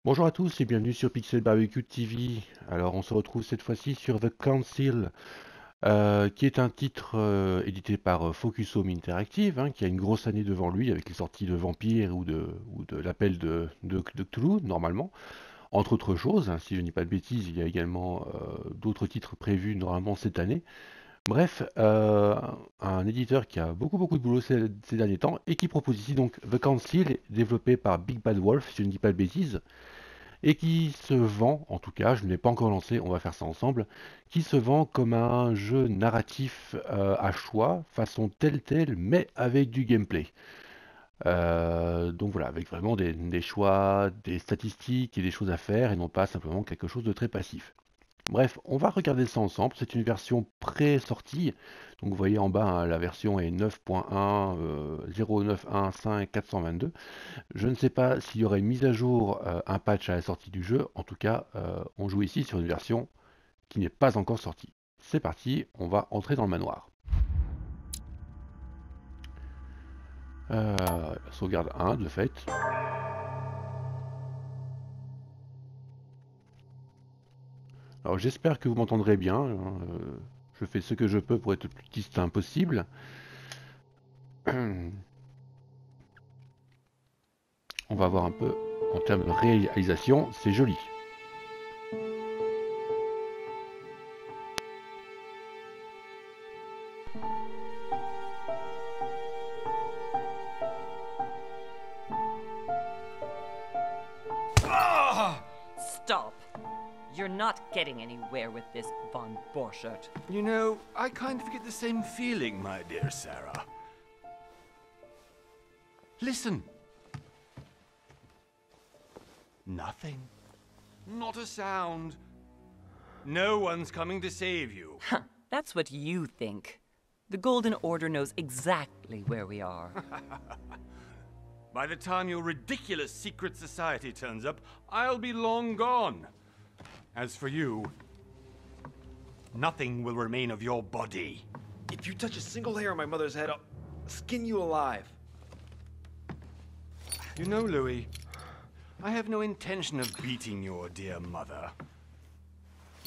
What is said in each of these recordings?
Bonjour à tous et bienvenue sur Pixel Barbecue TV. Alors on se retrouve cette fois-ci sur The Council, qui est un titre édité par Focus Home Interactive, qui a une grosse année devant lui avec les sorties de Vampire ou de l'appel de Cthulhu, normalement. Entre autres choses, si je ne dis pas de bêtises, il y a également d'autres titres prévus normalement cette année. Bref, un éditeur qui a beaucoup de boulot ces derniers temps et qui propose ici donc The Council, développé par Big Bad Wolf, si je ne dis pas de bêtises, et qui se vend, en tout cas, je ne l'ai pas encore lancé, on va faire ça ensemble, qui se vend comme un jeu narratif à choix, façon Telltale, mais avec du gameplay. Donc voilà, avec vraiment des choix, des statistiques et des choses à faire, et non pas simplement quelque chose de très passif. Bref, on va regarder ça ensemble. C'est une version pré-sortie. Donc vous voyez en bas, la version est 9.1, 0.915.422. Je ne sais pas s'il y aurait une mise à jour, un patch à la sortie du jeu. En tout cas, on joue ici sur une version qui n'est pas encore sortie. C'est parti, on va entrer dans le manoir. Sauvegarde 1 de fait. Alors j'espère que vous m'entendrez bien. Je fais ce que je peux pour être le plus distinct possible. On va voir un peu en termes de réalisation, c'est joli. Stop! You're not getting anywhere with this, von Borchert. You know, I kind of get the same feeling, my dear Sarah. Listen. Nothing. Not a sound. No one's coming to save you. Huh, that's what you think. The Golden Order knows exactly where we are. By the time your ridiculous secret society turns up, I'll be long gone. As for you, nothing will remain of your body. If you touch a single hair on my mother's head, I'll skin you alive. You know, Louis, I have no intention of beating your dear mother.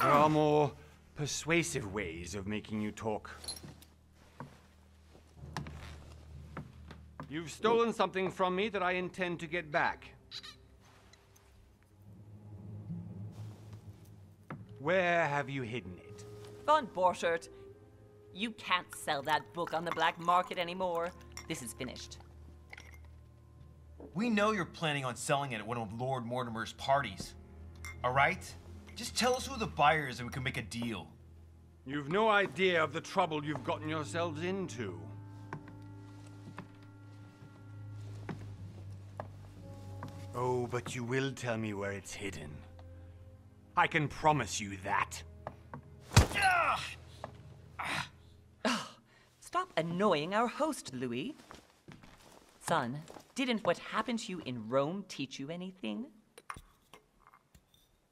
There are more persuasive ways of making you talk. You've stolen something from me that I intend to get back. Where have you hidden it? Von Borchert, you can't sell that book on the black market anymore. This is finished. We know you're planning on selling it at one of Lord Mortimer's parties. All right? Just tell us who the buyer is and we can make a deal. You've no idea of the trouble you've gotten yourselves into. Oh, but you will tell me where it's hidden. I can promise you that. Stop annoying our host, Louis. Son, didn't what happened to you in Rome teach you anything?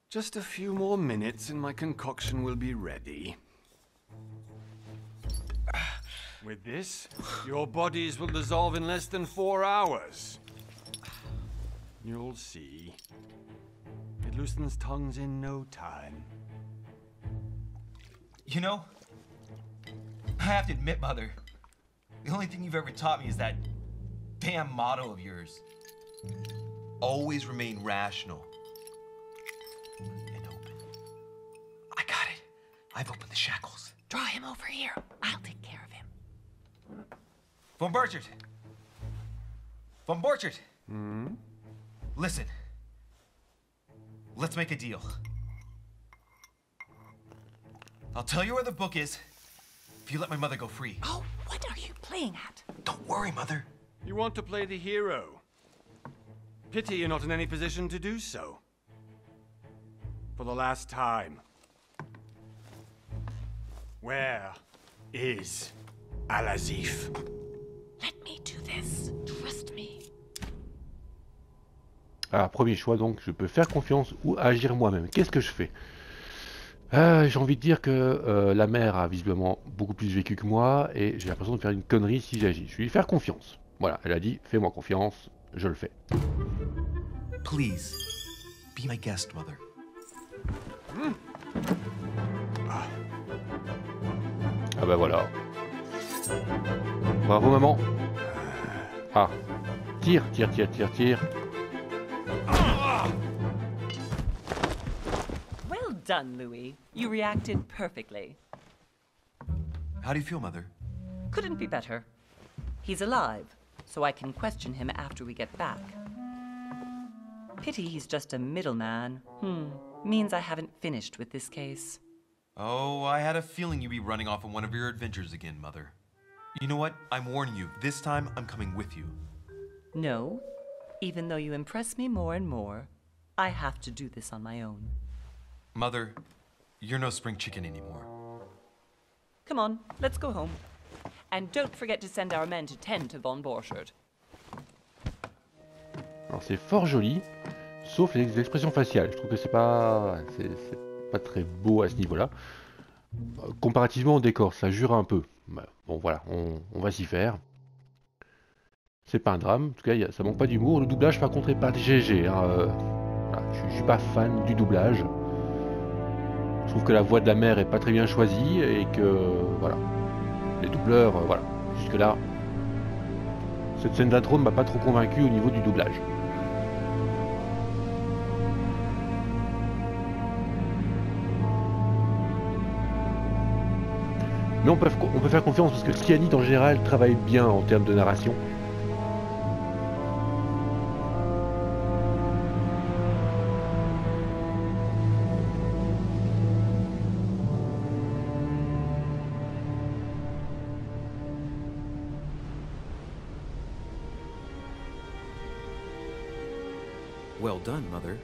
Just a few more minutes and my concoction will be ready. With this, your bodies will dissolve in less than 4 hours. You'll see. It loosens tongues in no time. You know, I have to admit, Mother, the only thing you've ever taught me is that damn motto of yours. Always remain rational. And open. I got it. I've opened the shackles. Draw him over here. I'll take care of him. Von Borchert! Von Borchert! Hmm? Listen. Let's make a deal. I'll tell you where the book is if you let my mother go free. Oh, what are you playing at? Don't worry, Mother. You want to play the hero. Pity you're not in any position to do so. For the last time. Where is Al-Azif? Let me do this. Trust me. Alors, premier choix, donc, je peux faire confiance ou agir moi-même. Qu'est-ce que je fais? J'ai envie de dire que la mère a visiblement beaucoup plus vécu que moi, et j'ai l'impression de faire une connerie si j'agis. Je vais lui faire confiance. Voilà, elle a dit, fais-moi confiance, je le fais. Please, Be my guest, Mother. Ah bah voilà. Bravo maman. Ah. Tire, tire, tire, tire, tire. Well done, Louis. You reacted perfectly. How do you feel, Mother? Couldn't be better. He's alive, so I can question him after we get back. Pity he's just a middleman. Means I haven't finished with this case. Oh, I had a feeling you'd be running off on one of your adventures again, Mother. You know what? I'm warning you. This time, I'm coming with you. No. Even though you impress me more and more, I have to do this on my own. Mother, you're no spring chicken anymore. Come on, let's go home. And don't forget to send our men to tend to Von Borchert. Alors c'est fort joli, sauf les expressions faciales. Je trouve que c'est pas très beau à ce niveau-là. Comparativement au décor, ça jure un peu. Bon voilà, on va s'y faire. C'est pas un drame, en tout cas ça manque pas d'humour. Le doublage par contre est pas GG. Hein. Voilà, je suis pas fan du doublage. Je trouve que la voix de la mère est pas très bien choisie et que voilà, les doubleurs, voilà, jusque là, cette scène d'intro ne m'a pas trop convaincu au niveau du doublage. Mais on peut faire confiance parce que Cyanide en général travaille bien en termes de narration. Well done, Mother.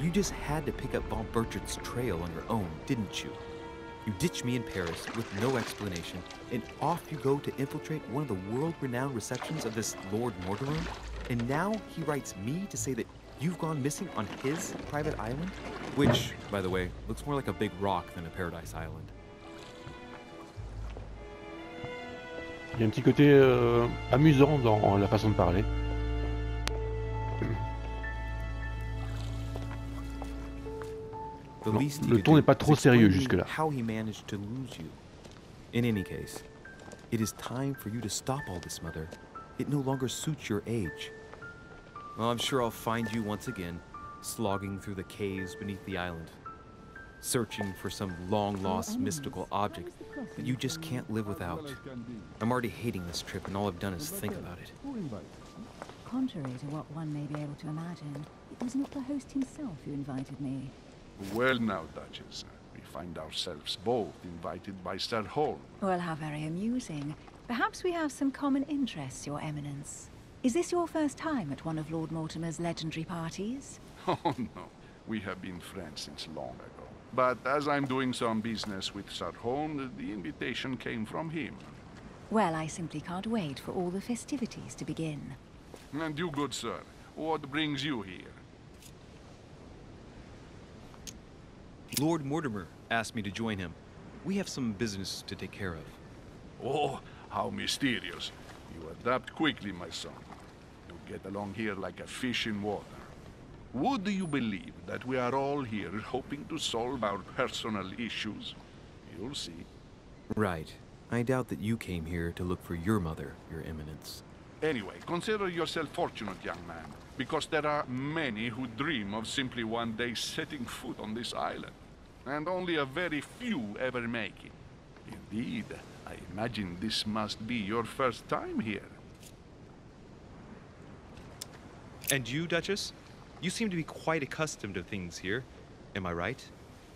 You just had to pick up Von Berchert's trail on your own, didn't you? You ditch me in Paris with no explanation, and off you go to infiltrate one of the world-renowned receptions of this Lord Mortimer? And now he writes me to say that you've gone missing on his private island? Which, by the way, looks more like a big rock than a paradise island. Il y a un petit côté amusant dans la façon de parler. Le ton n'est pas trop sérieux jusque-là. How he managed to lose you. In any case, it is time for you to stop all this, Mother. It no longer suits your age. Well, I'm sure I'll find you once again, slogging through the caves beneath the island, searching for some long-lost mystical object that you just can't live without. I'm already hating this trip, and all I've done is think about it. Contrary to what one may be able to imagine, it was not the host himself who invited me. Well now, Duchess, we find ourselves both invited by Sir Holm. Well, how very amusing. Perhaps we have some common interests, Your Eminence. Is this your first time at one of Lord Mortimer's legendary parties? Oh no, we have been friends since long ago. But as I'm doing some business with Sir Holm, the invitation came from him. Well, I simply can't wait for all the festivities to begin. And you, good sir, what brings you here? Lord Mortimer asked me to join him. We have some business to take care of. Oh, how mysterious. You adapt quickly, my son. You get along here like a fish in water. Would you believe that we are all here hoping to solve our personal issues? You'll see. Right. I doubt that you came here to look for your mother, Your Eminence. Anyway, consider yourself fortunate, young man, because there are many who dream of simply one day setting foot on this island, and only a very few ever make it. Indeed, I imagine this must be your first time here. And you, Duchess? You seem to be quite accustomed to things here. Am I right?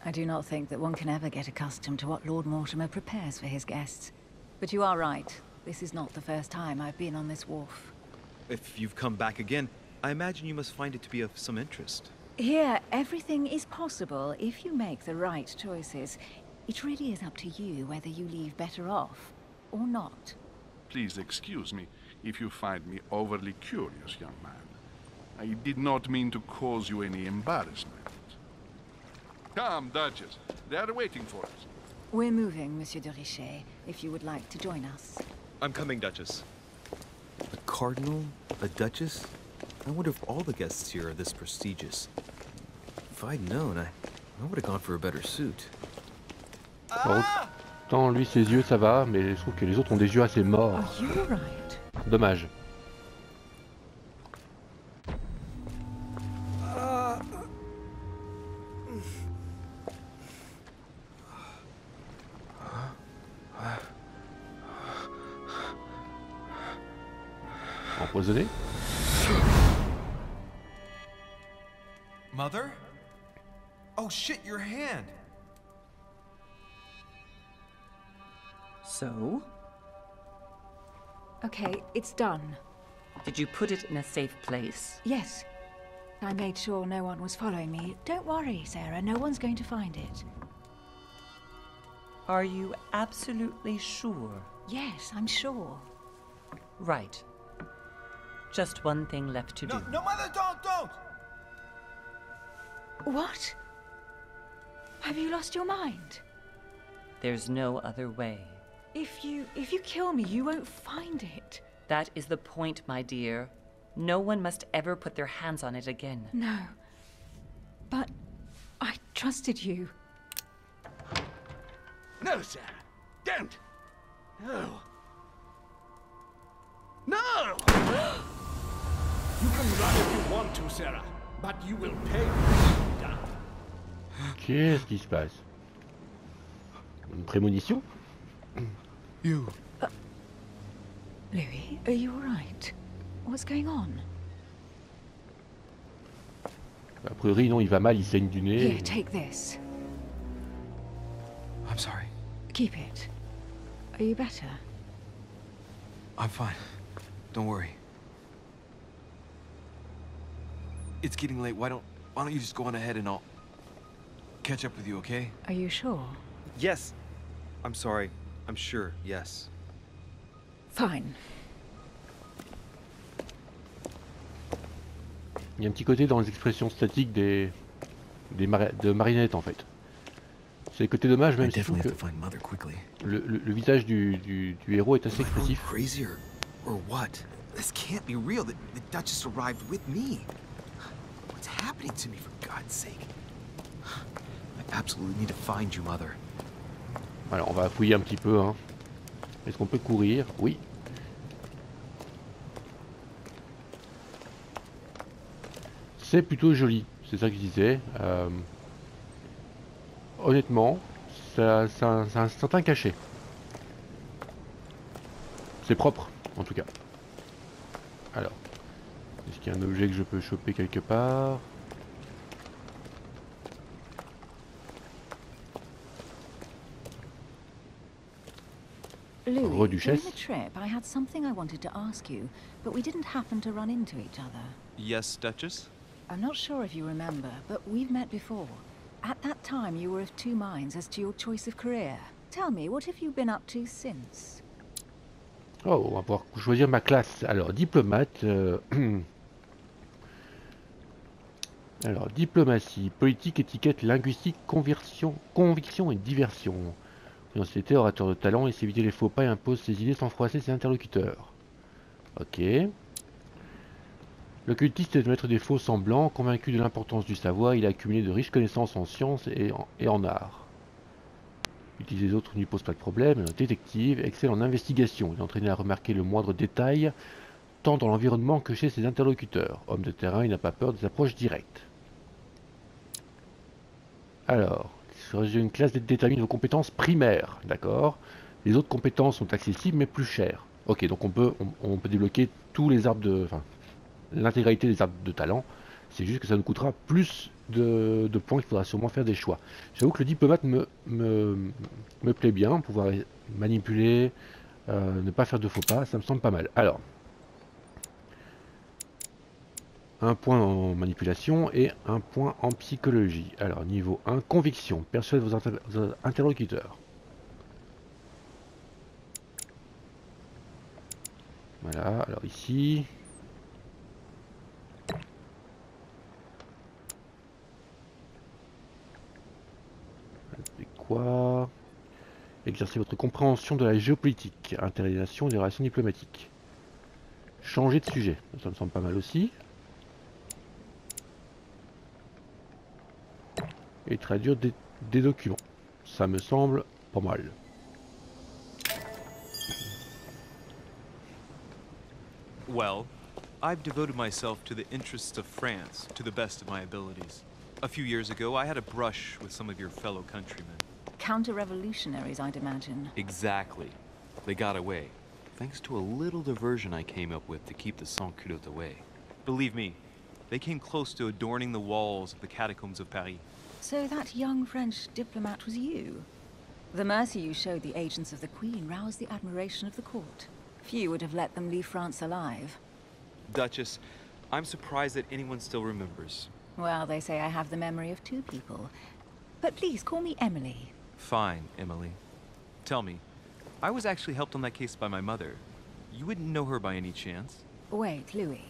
I do not think that one can ever get accustomed to what Lord Mortimer prepares for his guests. But you are right. This is not the first time I've been on this wharf. If you've come back again, I imagine you must find it to be of some interest. Here, everything is possible if you make the right choices. It really is up to you whether you leave better off or not. Please excuse me if you find me overly curious, young man. I did not mean to cause you any embarrassment. Come, Duchess. They are waiting for us. We're moving, Monsieur de Richet, if you would like to join us. I'm coming, Duchess. A cardinal? A duchess? I wonder if all the guests here are this prestigious. If I'd known, I would have gone for a better suit. Alors, autant lui ses yeux ça va, mais je trouve que les autres ont des yeux assez morts. Are you alright? Dommage. Empoisonné. Mother? Oh shit, your hand! So? Okay, it's done. Did you put it in a safe place? Yes. I made sure no one was following me. Don't worry, Sarah, no one's going to find it. Are you absolutely sure? Yes, I'm sure. Right. Just one thing left to do. No, Mother, don't! What? Have you lost your mind? There's no other way. If you kill me, you won't find it. That is the point, my dear. No one must ever put their hands on it again. No. But I trusted you. No, sir. Don't. No. No! You can run if you want to, Sarah, but you will pay. Qu'est-ce qui se passe? Une prémonition? You. Louis, are you alright? What's going on? A priori non, il va mal, il saigne du nez. Here, take this. I'm sorry. Keep it. Are you better? I'm fine. Don't worry. It's getting late. Why don't you just go on ahead and I'll catch up with you, okay? Are you sure? Yes. I'm sorry. I'm sure, yes. Fine. Il y a un petit côté dans les expressions statiques de marionnettes en fait. C'est le côté dommage, même si je trouve que le visage du héros est assez expressif. Crazy or what? This can't be real. The Duchess arrived with me. What's happening to me, for God's sake? I absolutely need to find you, Mother. Alors on va fouiller un petit peu. Hein. Est-ce qu'on peut courir? Oui. C'est plutôt joli, c'est ça que je disais. Honnêtement, ça a un certain cachet. C'est propre, en tout cas. Alors, est-ce qu'il y a un objet que je peux choper quelque part? Louis, during Duchesse. the trip, I had something I wanted to ask you, but we didn't happen to run into each other. Yes, Duchess? I'm not sure if you remember, but we've met before. At that time, you were of two minds as to your choice of career. Tell me, what have you been up to since? Oh, on va pouvoir choisir ma classe. Alors, diplomate. Alors, diplomatie, politique, étiquette, linguistique, conviction et diversion. Société, orateur de talent, et s'éviter les faux pas et impose ses idées sans froisser ses interlocuteurs. Ok. L'occultiste est de mettre des faux semblants. Convaincu de l'importance du savoir, il a accumulé de riches connaissances en sciences et en art. Utiliser les autres ne lui pose pas de problème. Détective, excelle en investigation. Il est entraîné à remarquer le moindre détail, tant dans l'environnement que chez ses interlocuteurs. Homme de terrain, il n'a pas peur des approches directes. Alors, j'ai une classe qui détermine vos compétences primaires, d'accord. Les autres compétences sont accessibles mais plus chères. Ok, donc on peut débloquer tous les arbres de... Enfin, l'intégralité des arbres de talent. C'est juste que ça nous coûtera plus de points, qu'il faudra sûrement faire des choix. J'avoue que le diplomate me plaît bien, pouvoir manipuler, ne pas faire de faux pas, ça me semble pas mal. Alors, un point en manipulation et un point en psychologie. Alors, niveau 1, conviction, persuade vos interlocuteurs. Voilà, alors ici... C'est quoi? Exercer votre compréhension de la géopolitique, internalisation et des relations diplomatiques. Changer de sujet, ça me semble pas mal aussi. et traduire des documents. Ça me semble pas mal. Well, I've devoted myself to the interests of France to the best of my abilities. A few years ago, I had a brush with some of your fellow countrymen. Counter-revolutionaries, I'd imagine. Exactly. They got away, thanks to a little diversion I came up with to keep the sans-culottes away. Believe me, they came close to adorning the walls of the catacombs of Paris. So that young French diplomat was you? The mercy you showed the agents of the Queen roused the admiration of the court. Few would have let them leave France alive. Duchess, I'm surprised that anyone still remembers. Well, they say I have the memory of two people. But please, call me Emily. Fine, Emily. Tell me, I was actually helped on that case by my mother. You wouldn't know her by any chance? Wait, Louis.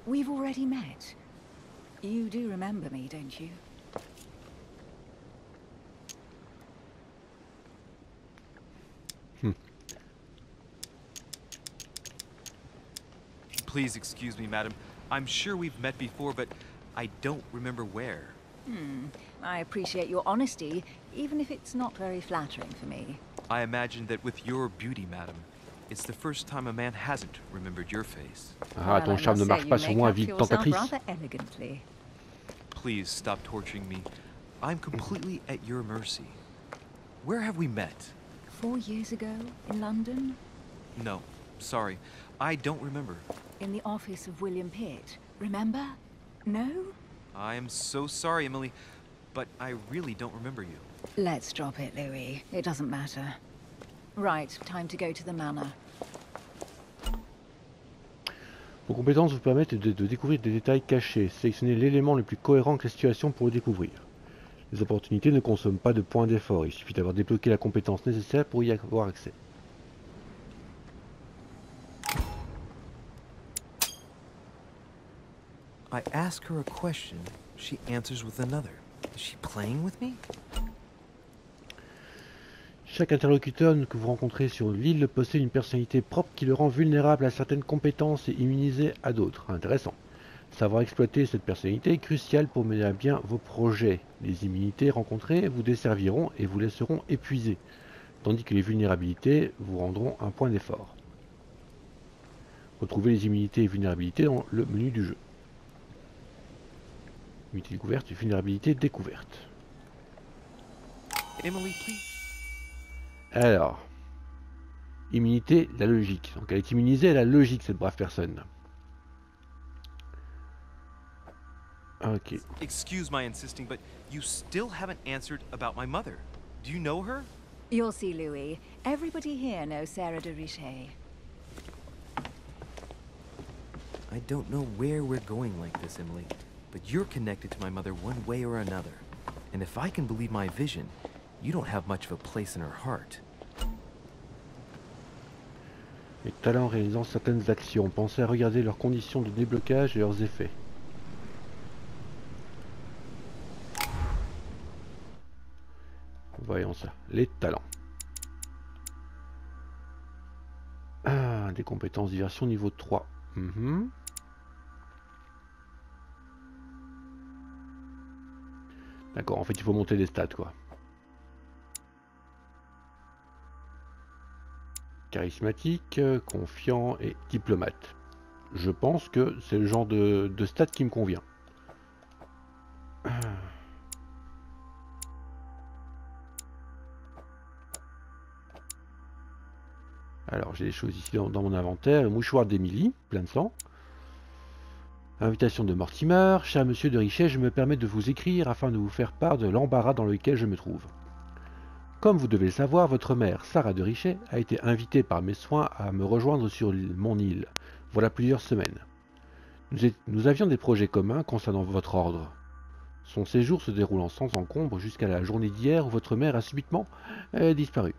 We've already met. You do remember me, don't you? Please excuse me, madam. I'm sure we've met before, but I don't remember where. I appreciate your honesty, even if it's not very flattering for me. I imagine that with your beauty, madam, it's the first time a man hasn't remembered your face. Ah, ton charme ne marche pas sur moi, vie de tentatrice. Rather elegantly. Please stop torturing me. I'm completely at your mercy. Where have we met? 4 years ago, in London? No, sorry. I don't remember. In the office of William Pitt. Remember? No? I am so sorry, Emily, but I really don't remember you. Let's drop it, Louis. It doesn't matter. Right, time to go to the manor. Vos compétences vous permettent de découvrir des détails cachés. Sélectionnez l'élément le plus cohérent que la situation pour le découvrir. Les opportunités ne consomment pas de points d'effort. Il suffit d'avoir débloqué la compétence nécessaire pour y avoir accès. I ask her a question, she answers with another. Is she playing with me? Chaque interlocuteur que vous rencontrez sur l'île possède une personnalité propre qui le rend vulnérable à certaines compétences et immunisé à d'autres. Intéressant. Savoir exploiter cette personnalité est crucial pour mener à bien vos projets. Les immunités rencontrées vous desserviront et vous laisseront épuisé, tandis que les vulnérabilités vous rendront un point d'effort. Retrouvez les immunités et vulnérabilités dans le menu du jeu. Immunité découverte et vulnérabilité découverte. Emily, please. Alors, immunité, la logique. Donc elle est immunisée à la logique, cette brave personne. Ok. Excuse my insisting, but you still haven't answered about my mother. Do you know her? You'll see, Louis. Everybody here knows Sarah de Richet. I don't know where we're going like this, Emily, but you're connected to my mother one way or another. And if I can believe my vision, you don't have much of a place in her heart. Les talents réalisant certaines actions. Pensez à regarder leurs conditions de déblocage et leurs effets. Voyons ça. Les talents. Ah, des compétences diversion niveau 3. D'accord, en fait il faut monter les stats quoi. Charismatique, confiant et diplomate. Je pense que c'est le genre de stats qui me convient. Alors j'ai des choses ici dans mon inventaire. Le mouchoir d'Emily, plein de sang. Invitation de Mortimer. Cher monsieur de Richet, je me permets de vous écrire afin de vous faire part de l'embarras dans lequel je me trouve. Comme vous devez le savoir, votre mère, Sarah de Richet, a été invitée par mes soins à me rejoindre sur mon île, voilà plusieurs semaines. Nous avions des projets communs concernant votre ordre. Son séjour se déroulant sans encombre jusqu'à la journée d'hier où votre mère a subitement disparu.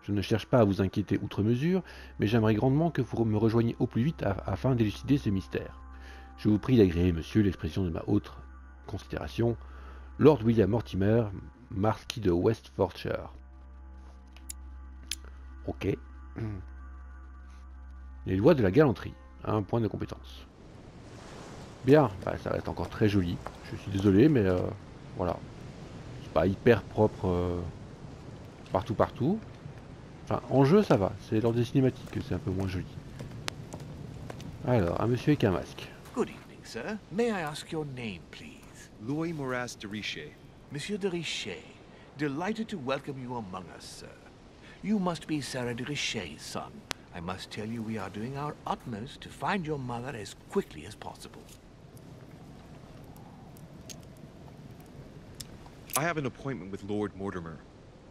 Je ne cherche pas à vous inquiéter outre mesure, mais j'aimerais grandement que vous me rejoigniez au plus vite afin d'élucider ce mystère. Je vous prie d'agréer, monsieur, l'expression de ma haute considération, Lord William Mortimer, marquis de Westfordshire. Ok. Les lois de la galanterie. Un point de compétence. Bien, bah, ça reste encore très joli. Je suis désolé, mais voilà. pas hyper propre partout. Enfin, en jeu, ça va. C'est lors des cinématiques que c'est un peu moins joli. Alors, un monsieur avec un masque. Good evening, sir. May I ask your name, please? Louis de Richet. Monsieur de Richet. Delighted to welcome you among us, sir. You must be Sarah de Richet's son. I must tell you we are doing our utmost to find your mother as quickly as possible. I have an appointment with Lord Mortimer.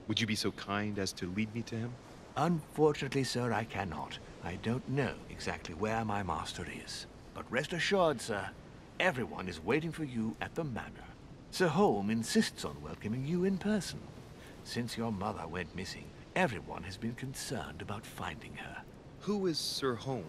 Would you be so kind as to lead me to him? Unfortunately, sir, I cannot. I don't know exactly where my master is. But rest assured, sir, everyone is waiting for you at the manor. Sir Holm insists on welcoming you in person. Since your mother went missing, everyone has been concerned about finding her. Who is Sir Holm?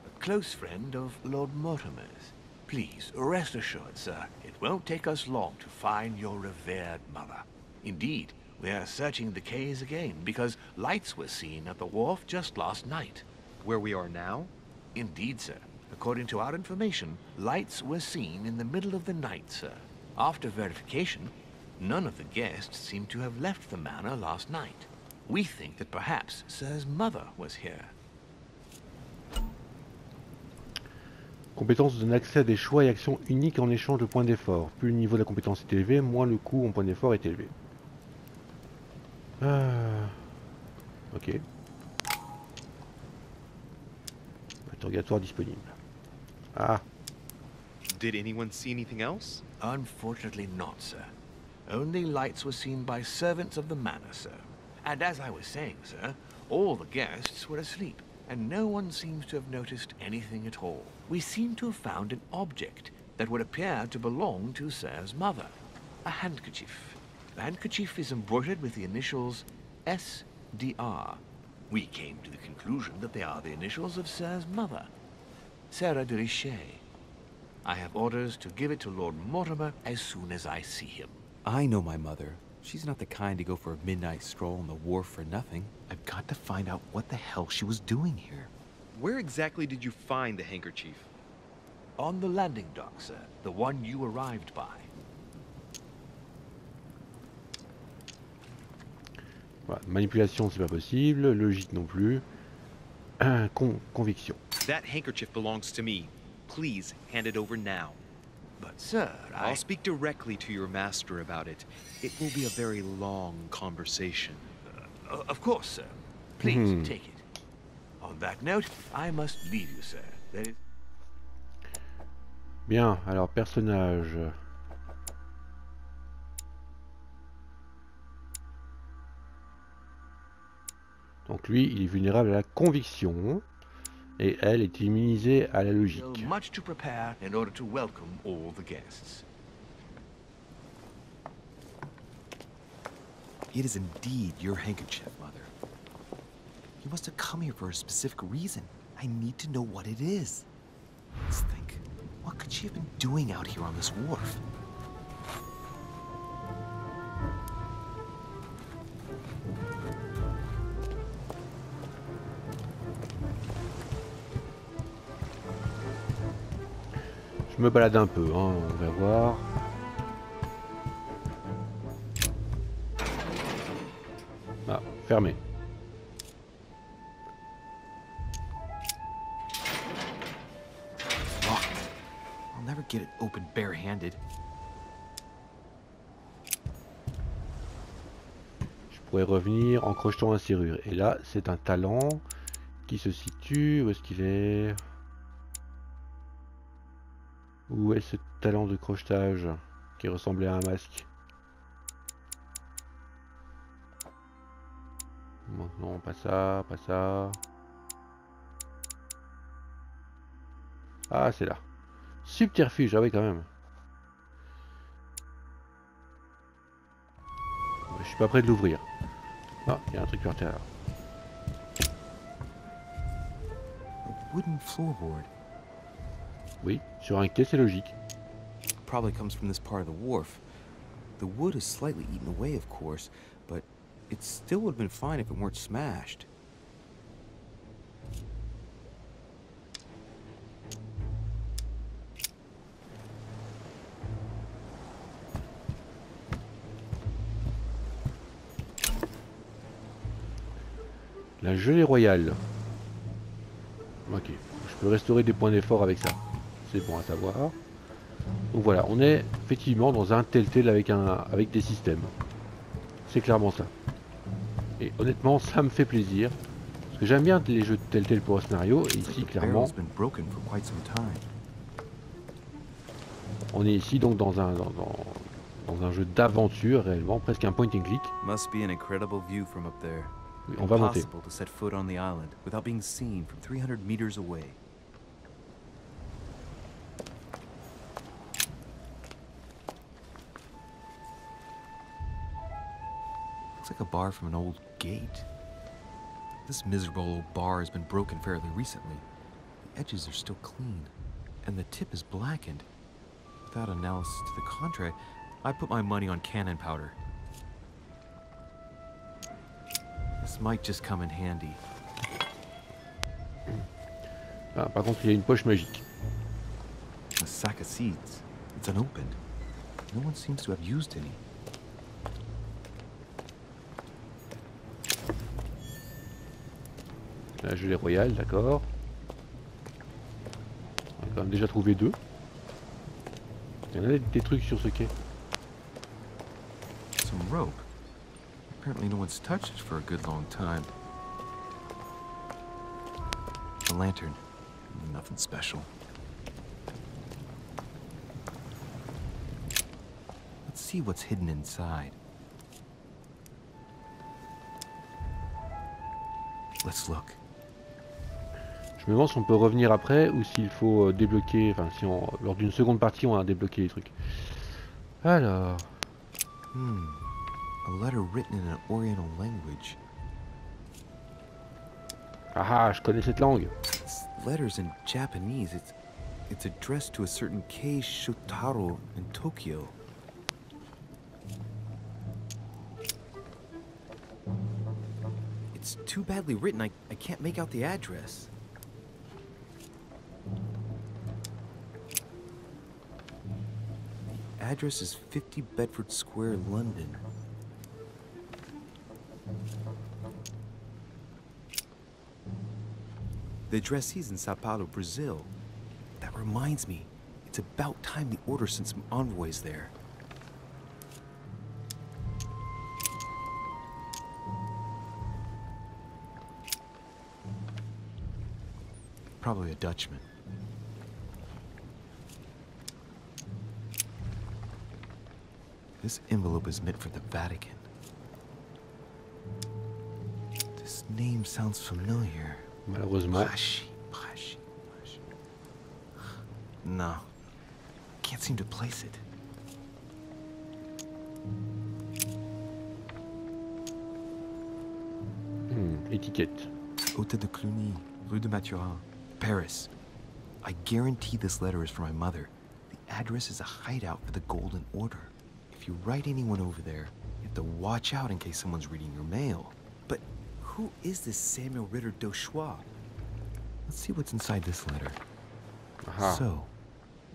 A close friend of Lord Mortimer's. Please, rest assured, sir, it won't take us long to find your revered mother. Indeed, we are searching the quays again because lights were seen at the wharf just last night. Where we are now? Indeed, sir. According to our information, lights were seen in the middle of the night, sir. After verification, none of the guests seem to have left the manor last night. We think that perhaps Sir's mother was here. Compétence donne accès à des choix et actions uniques en échange de points d'effort. Plus le niveau de la compétence est élevé, moins le coût en points d'effort est élevé. Ok. Interrogatoire disponible. Ah. Did anyone see anything else? Unfortunately not, sir. Only lights were seen by servants of the manor, sir. And as I was saying, sir, all the guests were asleep, and no one seems to have noticed anything at all. We seem to have found an object that would appear to belong to Sir's mother. A handkerchief. The handkerchief is embroidered with the initials SDR. We came to the conclusion that they are the initials of Sir's mother, Sarah de Richet. I have orders to give it to Lord Mortimer as soon as I see him. I know my mother. She's not the kind to go for a midnight stroll on the wharf for nothing. I've got to find out what the hell she was doing here. Where exactly did you find the handkerchief? On the landing dock, sir. The one you arrived by. Voilà, manipulation, c'est pas possible. Logique non plus. Conviction. That handkerchief belongs to me. Please hand it over now. But, sir, I'll speak directly to your master about it. It will be a very long conversation. Of course, sir. Please take it. On that note, I must leave you, sir. There is... Bien, alors personnage. Donc lui, il est vulnérable à la conviction. Et elle est immunisée à la logique. Much to prepare in order to welcome all the guests. It is indeed your handkerchief, Mother. You must have come here for a specific reason. I need to know what it is. Let's think. What could she have been doing out here on this wharf? Je me balade un peu, hein, on va voir. Ah, fermé. Locked. I'll never get it open bare-handed. Je pourrais revenir en crochetant la serrure. Et là, c'est un talent qui se situe... Où est-ce qu'il est? Où est ce talent de crochetage qui ressemblait à un masque? Non, pas ça, pas ça. Ah, c'est là. Subterfuge, ah oui, quand même. Je suis pas prêt de l'ouvrir. Ah, il y a un truc par terre. A wooden floorboard. Oui, sur un quai, c'est logique. Probably comes from this part of the wharf. The wood is slightly eaten away, of course, but it still would have been fine if it weren't smashed. La gelée royale. Ok, je peux restaurer des points d'effort avec ça. C'est bon à savoir. Donc voilà, on est effectivement dans un Telltale avec des systèmes. C'est clairement ça. Et honnêtement, ça me fait plaisir. Parce que j'aime bien les jeux de Telltale pour un scénario. Et ici, clairement, on est ici donc dans un jeu d'aventure réellement, presque un point and click. Must be an incredible view from up there. Oui, on va monter. Impossible to set foot on the island without being seen from 300 meters away. Looks like a bar from an old gate. This miserable old bar has been broken fairly recently. The edges are still clean, and the tip is blackened. Without analysis to the contrary, I put my money on cannon powder. This might just come in handy. Ah, par contre, il y a une poche magique. A sack of seeds. It's unopened. No one seems to have used any. La gelée royale, d'accord. On a quand même déjà trouvé 2. Il y en a des trucs sur ce quai. Some rope. Apparently no one's touched it for a good long time. A lantern. Nothing special. Let's see what's hidden inside. Let's look. Je me demande si on peut revenir après ou s'il faut débloquer, enfin si on, lors d'une seconde partie on a débloqué les trucs. Alors, A letter written in an Oriental language. ah, je connais cette langue. This letter's in Japanese. It's addressed to a certain Kei Shotaro in Tokyo. It's too badly written, I can't make out the address. The address is 50 Bedford Square, London. The addressee's in Sao Paulo, Brazil. That reminds me, it's about time the order sent some envoys there. Probably a Dutchman. This envelope is meant for the Vatican. This name sounds familiar. Malheureusement. Prashi. No. Can't seem to place it. Étiquette. Hôtel de Cluny, Rue de Mathurin, Paris. I guarantee this letter is for my mother. The address is a hideout for the Golden Order. If you write anyone over there, you have to watch out in case someone's reading your mail. But who is this Samuel Ritter d'Auchois? Let's see what's inside this letter. Aha. So,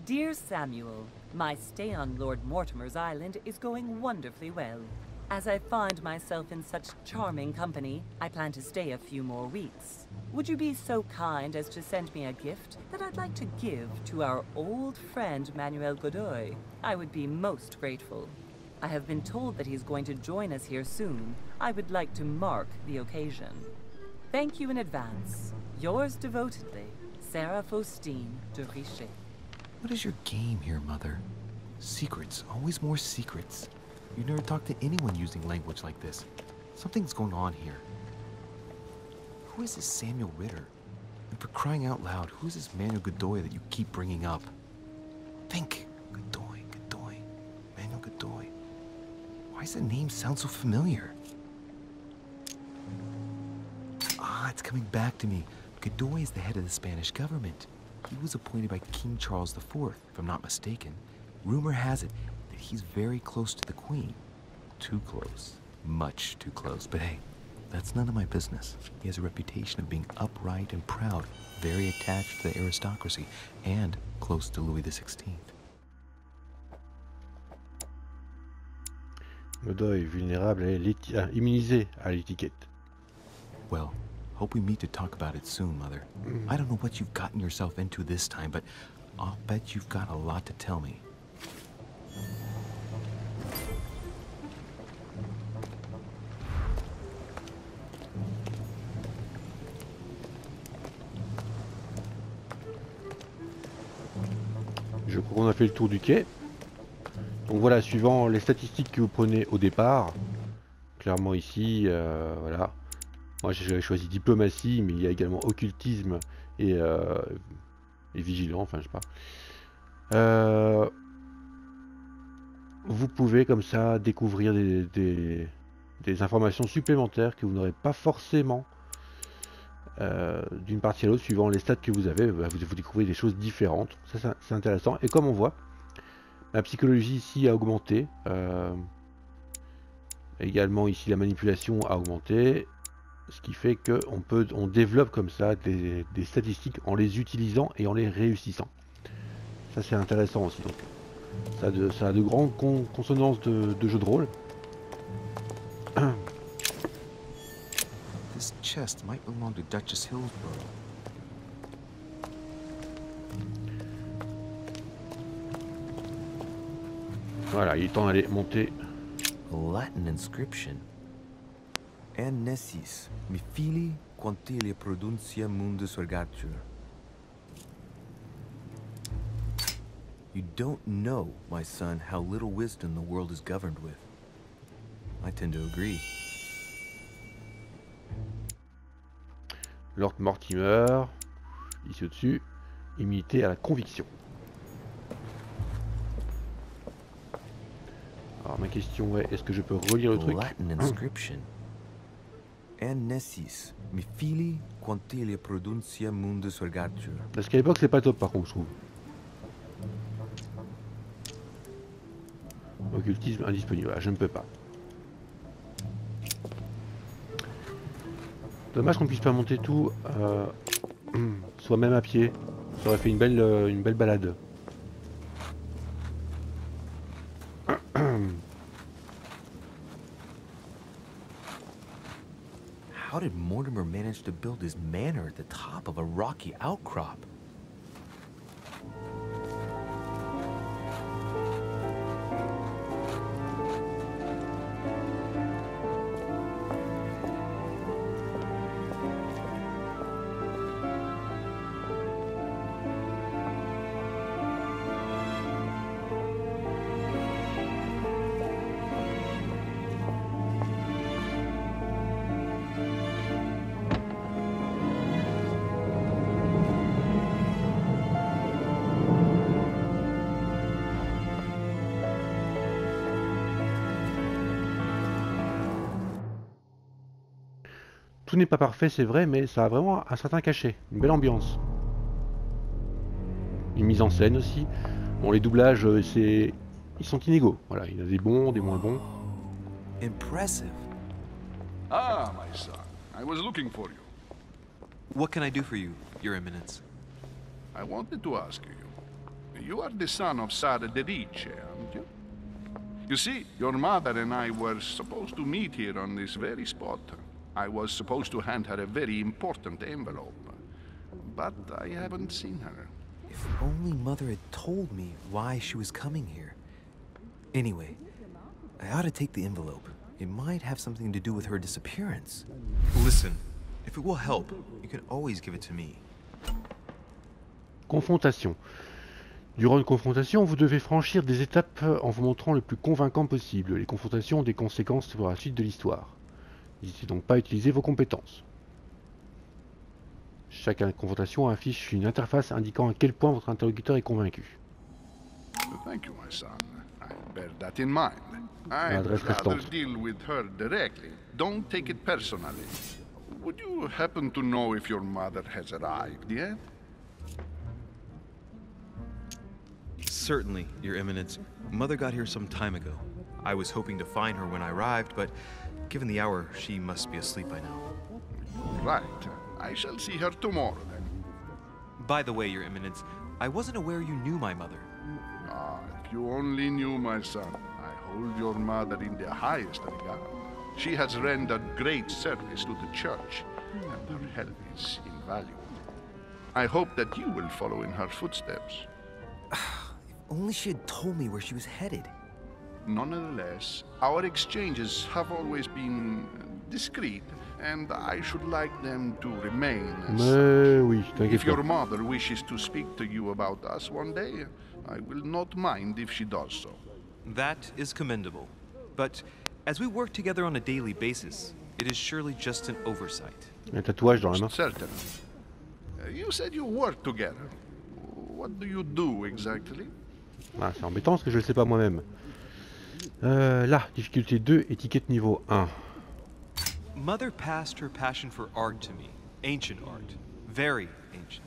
Dear Samuel, my stay on Lord Mortimer's island is going wonderfully well. As I find myself in such charming company, I plan to stay a few more weeks. Would you be so kind as to send me a gift that I'd like to give to our old friend Manuel Godoy? I would be most grateful. I have been told that he's going to join us here soon. I would like to mark the occasion. Thank you in advance. Yours devotedly, Sarah Faustine de Richet. what is your game here, Mother? Secrets, always more secrets. You never talk to anyone using language like this. Something's going on here. Who is this Samuel Ritter? And for crying out loud, who is this Manuel Godoy that you keep bringing up? Think. Godoy, Godoy, Manuel Godoy. Why does the name sound so familiar? Ah, it's coming back to me. Godoy is the head of the Spanish government. He was appointed by King Charles IV, if I'm not mistaken. Rumor has it that he's very close to the Queen. Too close. Much too close. But hey, that's none of my business. He has a reputation of being upright and proud, very attached to the aristocracy, and close to Louis XVI. Godoy vulnérable, immunisé à l'étiquette. Well, Hope we meet to talk about it soon, Mother. I don't know what you've gotten yourself into this time, but I'll bet you've got a lot to tell me. Je crois qu'on a fait le tour du quai. Donc voilà, suivant les statistiques que vous prenez au départ, clairement ici, voilà. Moi j'ai choisi diplomatie, mais il y a également occultisme et vigilant, enfin je sais pas. Vous pouvez comme ça découvrir des informations supplémentaires que vous n'aurez pas forcément d'une partie à l'autre, suivant les stats que vous avez. Vous découvrez des choses différentes, ça c'est intéressant. Et comme on voit, la psychologie ici a augmenté, également ici la manipulation a augmenté, ce qui fait qu'on développe comme ça des statistiques en les utilisant et en les réussissant. Ça c'est intéressant aussi. Donc ça a de grandes consonances de jeu de rôle. This chest might belong to Duchess Hillsborough. Voilà, il est temps d'aller monter. Latin inscription. Annesis, mi fili quantilia produncia mundus ergatur. You don't know, my son, how little wisdom the world is governed with. I tend to agree. Lord Mortimer, ici au-dessus, immunité à la conviction. Alors ma question est, est-ce que je peux relire le truc? Latin inscription. Annesis, mi fili quantilia produncia mundus ergatur. Parce qu'à l'époque c'est pas top par contre je trouve. Occultisme indisponible, ah, je ne peux pas. Dommage qu'on puisse pas monter tout, soit même à pied. Ça aurait fait une belle balade. How did Mortimer manage to build his manor at the top of a rocky outcrop? Tout n'est pas parfait, c'est vrai, mais ça a vraiment un certain cachet, une belle ambiance. Une mise en scène aussi. Bon, les doublages, ils sont inégaux. Voilà, il y en a des bons, des moins bons. Impressive. Ah, my son, I was looking for you. What can I do for you, Your Eminence? I wanted to ask you. You are the son of Sir de Richet, aren't you? You see, your mother and I were supposed to meet here on this very spot. I was supposed to hand her a very important envelope, but I haven't seen her. If only Mother had told me why she was coming here. Anyway, I ought to take the envelope. It might have something to do with her disappearance. Listen, if it will help, you can always give it to me. Confrontation. Durant une confrontation, vous devez franchir des étapes en vous montrant le plus convaincant possible. Les confrontations ont des conséquences pour la suite de l'histoire. N'hésitez donc pas à utiliser vos compétences. Chaque confrontation affiche une interface indiquant à quel point votre interlocuteur est convaincu. Thank you, my son. I bear that in mind. I'd L'adresse rather restante. deal with her directly. Don't take it personally. Would you happen to know if your mother has arrived yet? Certainly, Your Eminence. Mother got here some time ago. I was hoping to find her when I arrived, but given the hour, she must be asleep by now. Right. I shall see her tomorrow then. By the way, Your Eminence, I wasn't aware you knew my mother. Ah, if you only knew, my son. I hold your mother in the highest regard. She has rendered great service to the church. and her help is invaluable. I hope that you will follow in her footsteps. Only she had told me where she was headed. Nonetheless, our exchanges have always been discreet, and I should like them to remain as Mais oui, such. t'inquiète If your pas. mother wishes to speak to you about us one day, I will not mind if she does so. That is commendable. But as we work together on a daily basis, it is surely just an oversight. Un tatouage dans la main. Certainly. You said you work together. What do you do exactly? Ah, c'est embêtant parce que je le sais pas moi-même. Là, difficulté 2, étiquette niveau 1. Mother passed her passion for art to me. Ancient art. Very ancient.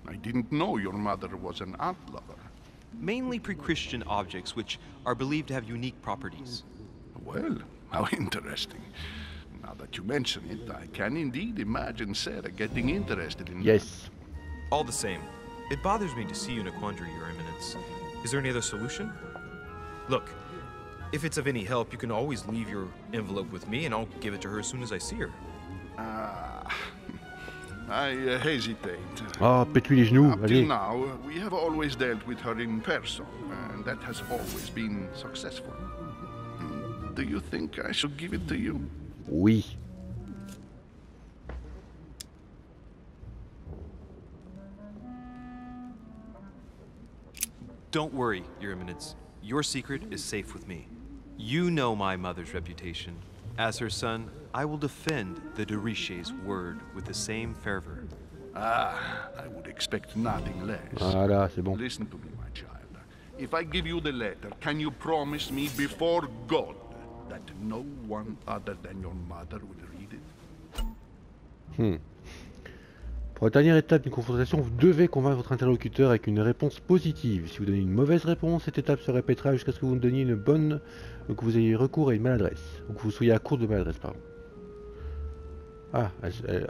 I didn't know your mother was an art lover. Mainly pre-Christian objects which are believed to have unique properties. Well, how interesting. Now that you mention it, I can indeed imagine Sarah getting interested in Yes. All the same, it bothers me to see you in a quandary, Your Eminence. Is there any other solution? Look, if it's of any help, you can always leave your envelope with me and I'll give it to her as soon as I see her. I hesitate. Ah, pète-lui les genoux, Up till allez. now, we have always dealt with her in person, and that has always been successful. Do you think I should give it to you? Oui. Don't worry, Your Eminence. Your secret is safe with me. You know my mother's reputation. As her son, I will defend the de Richet's word with the same fervor. I would expect nothing less. Voilà, c'est bon. Listen to me, my child. If I give you the letter, can you promise me before God that no one other than your mother will read it? Pour la dernière étape d'une confrontation, vous devez convaincre votre interlocuteur avec une réponse positive. Si vous donnez une mauvaise réponse, cette étape se répétera jusqu'à ce que vous me donniez une bonne, ou que vous ayez recours à une maladresse, ou que vous soyez à court de maladresse, pardon. Ah,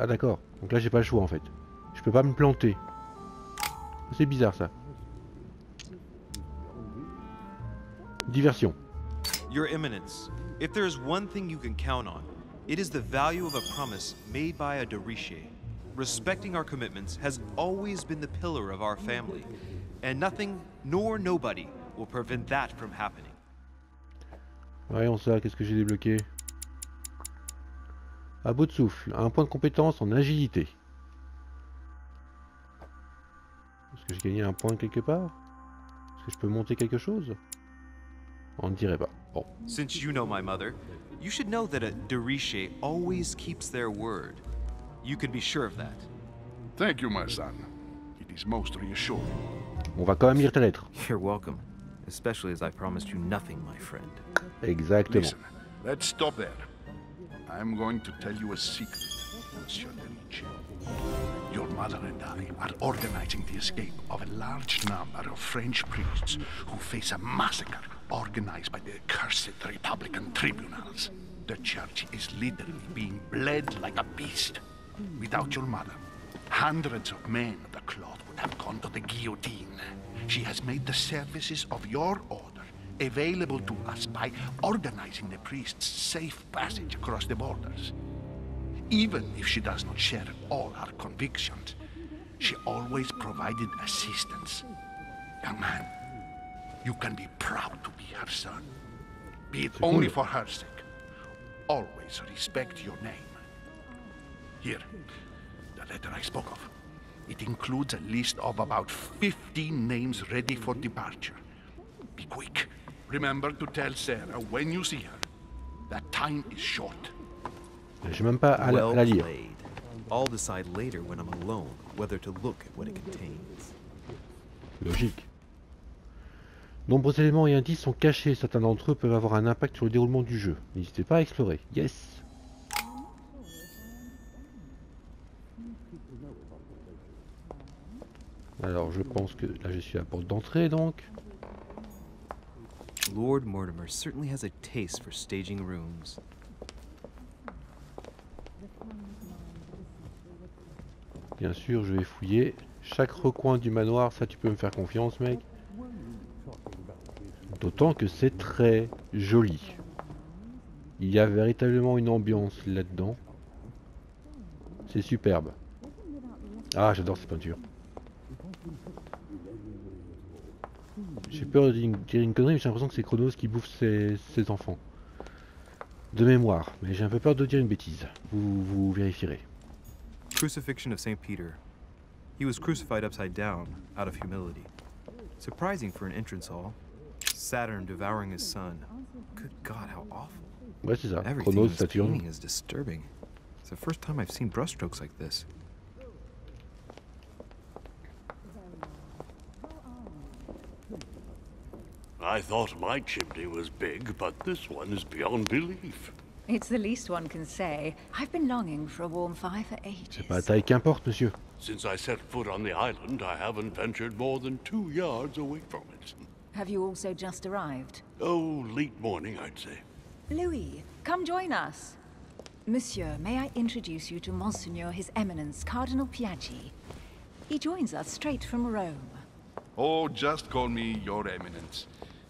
d'accord. Donc là, j'ai pas le choix en fait. Je peux pas me planter. C'est bizarre ça. Diversion. Your Eminence, if there is one thing you can count on, it is the value of a promise made by a de Richet. Respecting our commitments has always been the pillar of our family, and nothing nor nobody will prevent that from happening. Voyons ça, qu'est-ce que j'ai débloqué? À bout de souffle, un point de compétence en agilité. Est-ce que j'ai gagné un point quelque part? Est-ce que je peux monter quelque chose? On ne dirait pas. Bon. Since you know my mother, you should know that a de Richet always keeps their word. You can be sure of that. Thank you, my son. It is most reassuring. On va quand même lire ta lettre. You're welcome, especially as I promised you nothing, my friend. Exactement. Listen, let's stop there. I'm going to tell you a secret, Monsieur de Richet. Your mother and I are organizing the escape of a large number of French priests who face a massacre organized by the accursed Republican tribunals. The church is literally being bled like a beast. Without your mother, hundreds of men of the cloth would have gone to the guillotine. She has made the services of your order available to us by organizing the priests' safe passage across the borders. Even if she does not share all our convictions, she always provided assistance. Young man, you can be proud to be her son. Be it only for her sake. Always respect your name. Here, the letter I spoke of. It includes a list of about 15 names ready for departure. Be quick. Remember to tell Sarah when you see her that time is short. J'ai même pas à la lire. Played. I'll decide later when I'm alone whether to look at what it contains. Logique. Nombreux éléments et indices sont cachés. Certains d'entre eux peuvent avoir un impact sur le déroulement du jeu. N'hésitez pas à explorer. Yes. Alors je pense que là je suis à la porte d'entrée donc. Lord Mortimer certainly has a taste for staging rooms. Bien sûr, je vais fouiller chaque recoin du manoir, ça tu peux me faire confiance mec. D'autant que c'est très joli. Il y a véritablement une ambiance là-dedans. C'est superbe. Ah, j'adore ces peintures. J'ai peur de dire une connerie, mais j'ai l'impression que c'est Chronos qui bouffe ses enfants. De mémoire, mais j'ai un peu peur de dire une bêtise. Vous vérifierez. Crucifixion of St. Peter. He was crucified upside down, out of humility. Surprising for an entrance hall. Saturn devouring his son. Good God, how awful. Ouais, c'est ça. Everything Chronos, in this Saturne. painting is disturbing. It's the first time I've seen brushstrokes like this. I thought my chimney was big, but this one is beyond belief. It's the least one can say. I've been longing for a warm fire for ages. C'est pas la taille qu'importe, monsieur. Since I set foot on the island, I haven't ventured more than 2 yards away from it. Have you also just arrived? Oh, late morning, I'd say. Louis, come join us. Monsieur, may I introduce you to Monseigneur His Eminence, Cardinal Piaggi. He joins us straight from Rome. Oh, just call me Your Eminence.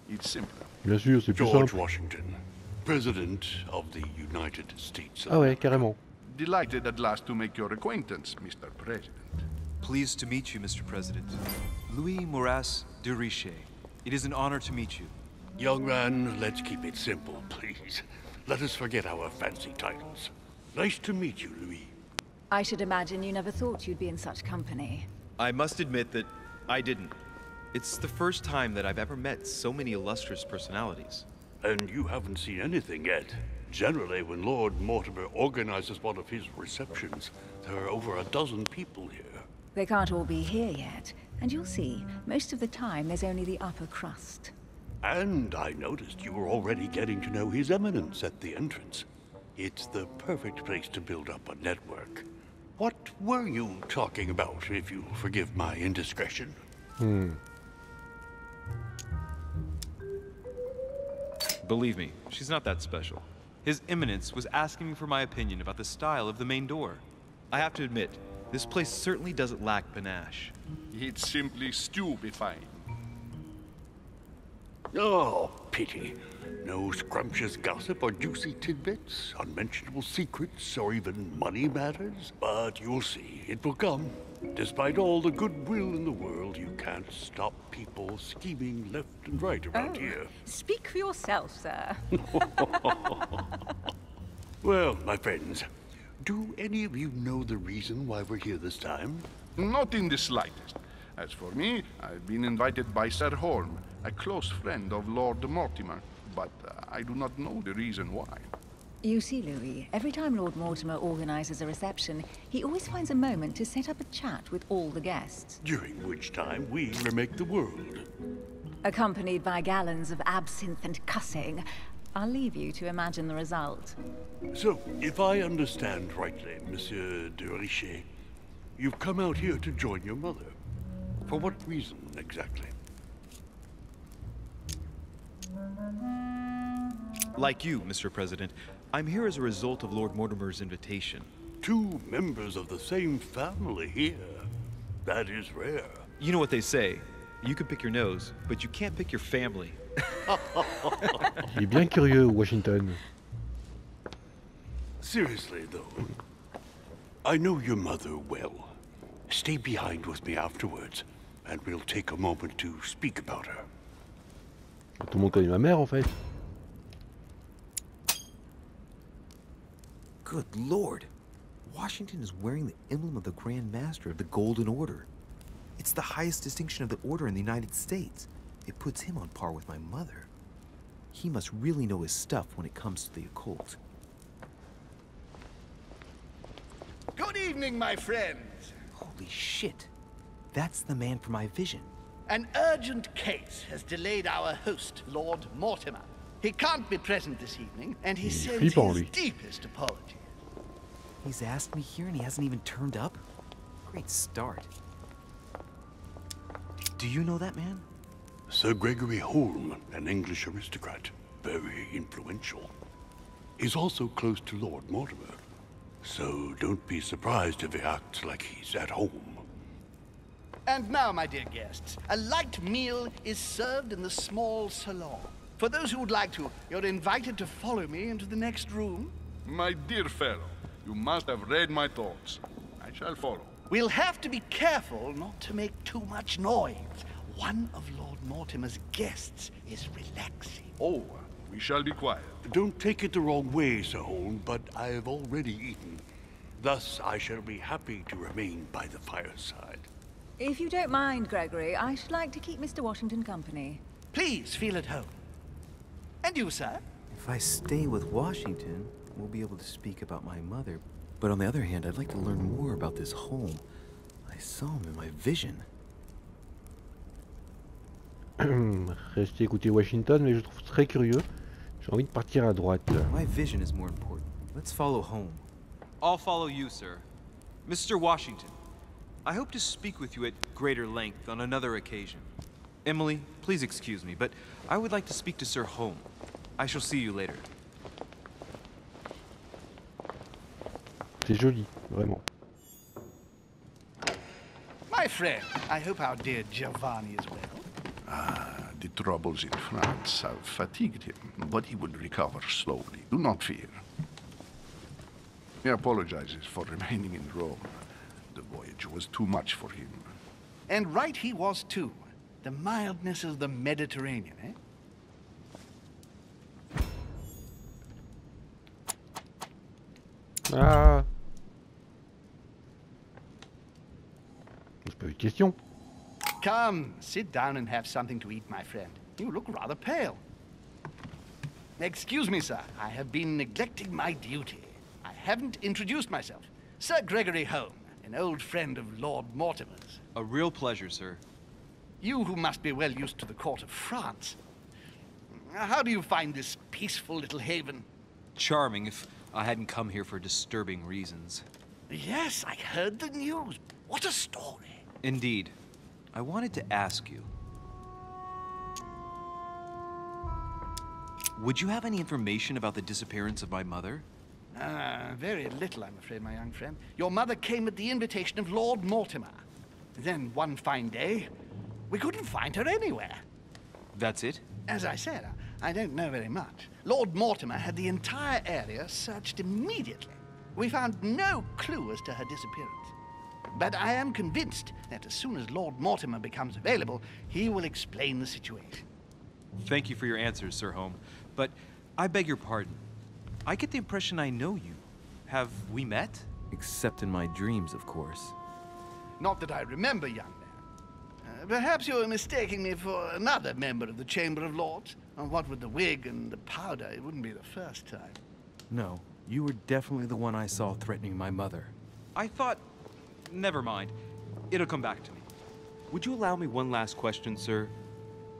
It's simpler. Bien sûr, c'est plus George simple. Washington, President of the United States. Ah ouais, carrément. Delighted at last to make your acquaintance, Mr. President. Pleased to meet you, Mr. President. Louis de Richet. It is an honor to meet you. Young man, let's keep it simple, please. Let us forget our fancy titles. Nice to meet you, Louis. I should imagine you never thought you'd be in such company. I must admit that I didn't. It's the first time that I've ever met so many illustrious personalities. And you haven't seen anything yet. Generally, when Lord Mortimer organizes one of his receptions, there are over a dozen people here. They can't all be here yet, and you'll see, most of the time there's only the upper crust. And I noticed you were already getting to know His Eminence at the entrance. It's the perfect place to build up a network. What were you talking about, if you'll forgive my indiscretion? Believe me, she's not that special. His Eminence was asking me for my opinion about the style of the main door. I have to admit, this place certainly doesn't lack panache. It's simply stupefying. Oh, pity. No scrumptious gossip or juicy tidbits, unmentionable secrets, or even money matters. But you'll see, it will come. Despite all the goodwill in the world, you can't stop people scheming left and right around here. Speak for yourself, sir. Well, my friends, do any of you know the reason why we're here this time? Not in the slightest. As for me, I've been invited by Sir Holm, a close friend of Lord Mortimer, but I do not know the reason why. You see, Louis, every time Lord Mortimer organizes a reception, he always finds a moment to set up a chat with all the guests. During which time we remake the world. Accompanied by gallons of absinthe and cussing. I'll leave you to imagine the result. So, if I understand rightly, Monsieur de Richet, you've come out here to join your mother. For what reason, exactly? Like you, Mr. President, I'm here as a result of Lord Mortimer's invitation. 2 members of the same family here. That is rare. You know what they say. You can pick your nose, but you can't pick your family. Il est bien curieux, Washington. Seriously, though, I know your mother well. Stay behind with me afterwards, and we'll take a moment to speak about her. Tout le monde connaît ma mère, en fait. Good Lord! Washington is wearing the emblem of the Grand Master of the Golden Order. It's the highest distinction of the Order in the United States. It puts him on par with my mother. He must really know his stuff when it comes to the occult. Good evening, my friends. Holy shit! That's the man for my vision. An urgent case has delayed our host, Lord Mortimer. He can't be present this evening, and he sends his deepest apologies. He's asked me here and he hasn't even turned up? Great start. Do you know that man? Sir Gregory Holm, an English aristocrat, very influential. He's also close to Lord Mortimer, so don't be surprised if he acts like he's at home. And now, my dear guests, a light meal is served in the small salon. For those who would like to, you're invited to follow me into the next room. My dear fellow, you must have read my thoughts. I shall follow. We'll have to be careful not to make too much noise. One of Lord Mortimer's guests is relaxing. Oh, we shall be quiet. Don't take it the wrong way, Sir Holm, but I have already eaten. Thus, I shall be happy to remain by the fireside. If you don't mind, Gregory, I should like to keep Mr. Washington company. Please feel at home. And you, sir? If I stay with Washington, we'll be able to speak about my mother. But on the other hand, I'd like to learn more about this home. I saw him in my vision. Rester écouter Washington, mais je trouve très curieux. J'ai envie de partir à droite. My vision is more important. Let's follow home. I'll follow you, sir. Mr. Washington, I hope to speak with you at greater length on another occasion. Emily, please excuse me, but I would like to speak to Sir Holm. I shall see you later. C'est joli, vraiment. My friend, I hope our dear Giovanni is well. The troubles in France have fatigued him, but he will recover slowly. Do not fear. He apologizes for remaining in Rome. The voyage was too much for him. And right he was too. The mildness of the Mediterranean, eh? Ah. C'est pas une question. Come, sit down and have something to eat, my friend. You look rather pale. Excuse me, sir. I have been neglecting my duty. I haven't introduced myself. Sir Gregory Holm, an old friend of Lord Mortimer's. A real pleasure, sir. You who must be well used to the court of France. How do you find this peaceful little haven? Charming if I hadn't come here for disturbing reasons. Yes, I heard the news. What a story. Indeed. I wanted to ask you. Would you have any information about the disappearance of my mother? Very little, I'm afraid, my young friend. Your mother came at the invitation of Lord Mortimer. Then one fine day, we couldn't find her anywhere. That's it? As I said, I don't know very much. Lord Mortimer had the entire area searched immediately. We found no clue as to her disappearance. But I am convinced that as soon as Lord Mortimer becomes available, he will explain the situation. Thank you for your answers, Sir Holm. But I beg your pardon. I get the impression I know you. Have we met? Except in my dreams, of course. Not that I remember, young man. Perhaps you are mistaking me for another member of the Chamber of Lords. And what with the wig and the powder, it wouldn't be the first time. No, you were definitely the one I saw threatening my mother. I thought... Never mind. It'll come back to me. Would you allow me one last question, sir?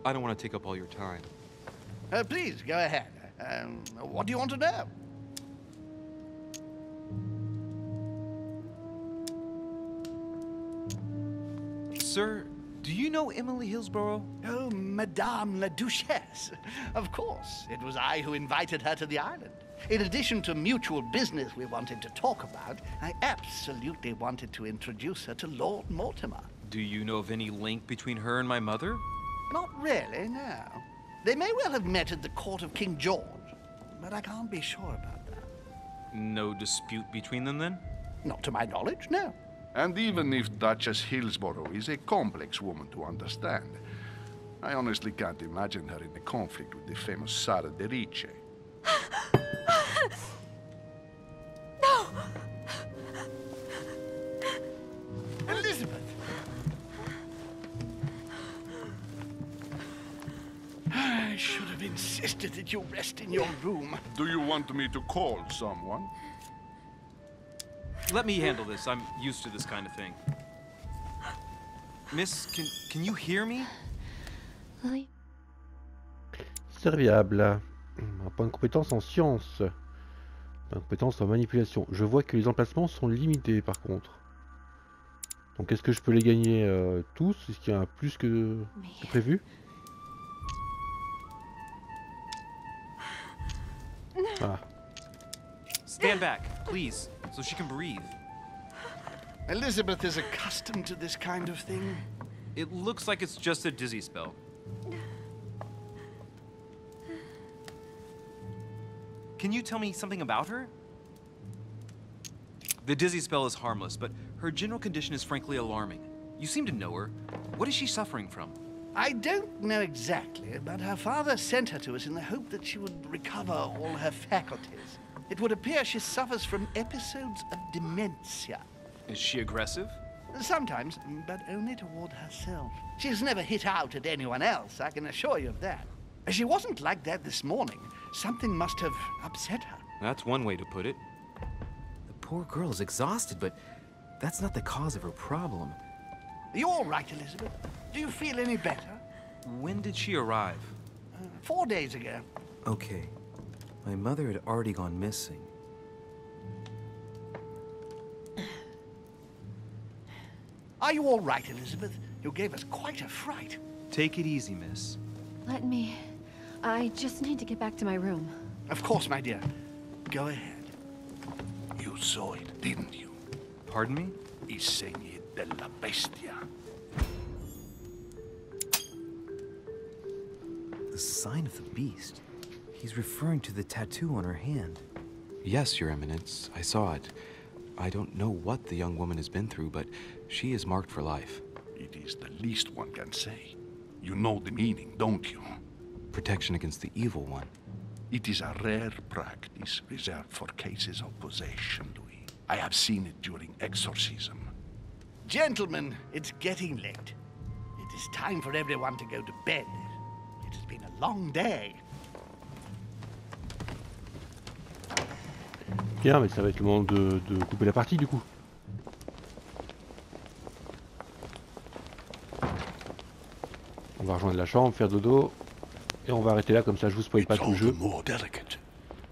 I don't want to take up all your time. Please, go ahead. What do you want to know? Sir, do you know Emily Hillsborough? Oh, Madame la Duchesse. Of course. It was I who invited her to the island. In addition to mutual business we wanted to talk about, I absolutely wanted to introduce her to Lord Mortimer. Do you know of any link between her and my mother? Not really, no. They may well have met at the court of King George, but I can't be sure about that. No dispute between them, then? Not to my knowledge, no. And even if Duchess Hillsborough is a complex woman to understand, I honestly can't imagine her in a conflict with the famous Lord de Richet. No! Elizabeth! I should have insisted that you rest in your room. Do you want me to call someone? Let me handle this. I'm used to this kind of thing. Miss, can you hear me? Oui. Serviable. Un point de compétence en sciences. Un point de compétence en manipulation. Je vois que les emplacements sont limités par contre. Donc est-ce que je peux les gagner tous? Est-ce qu'il y en a plus que prévu? Ah. Stand back, please, so she can breathe. Elizabeth is accustomed to this kind of thing. It looks like it's just a dizzy spell. Can you tell me something about her? The dizzy spell is harmless, but Her general condition is frankly alarming. You seem to know her. What is she suffering from? I don't know exactly, but her father sent her to us in the hope that she would recover all her faculties. It would appear she suffers from episodes of dementia. Is she aggressive? Sometimes, but only toward herself. She's never hit out at anyone else, I can assure you of that. She wasn't like that this morning. Something must have upset her. That's one way to put it. The poor girl is exhausted, but that's not the cause of her problem. Are you all right, Elizabeth? Do you feel any better? When did she arrive? 4 days ago. Okay. My mother had already gone missing. Are you all right, Elizabeth? You gave us quite a fright. Take it easy, miss. Let me... I just need to get back to my room. Of course, my dear. Go ahead. You saw it, didn't you? Pardon me? I segni della bestia. The sign of the beast. He's referring to the tattoo on her hand. Yes, Your Eminence, I saw it. I don't know what the young woman has been through, but she is marked for life. It is the least one can say. You know the meaning, don't you? Protection against the evil one. It is a rare practice reserved for cases of possession, Louis. I have seen it during exorcism. Gentlemen, it's getting late. It is time for everyone to go to bed. It has been a long day. Bien, mais ça va être le moment de couper la partie du coup. On va rejoindre la chambre, faire dodo, et on va arrêter là, comme ça je vous spoil pas tout le jeu.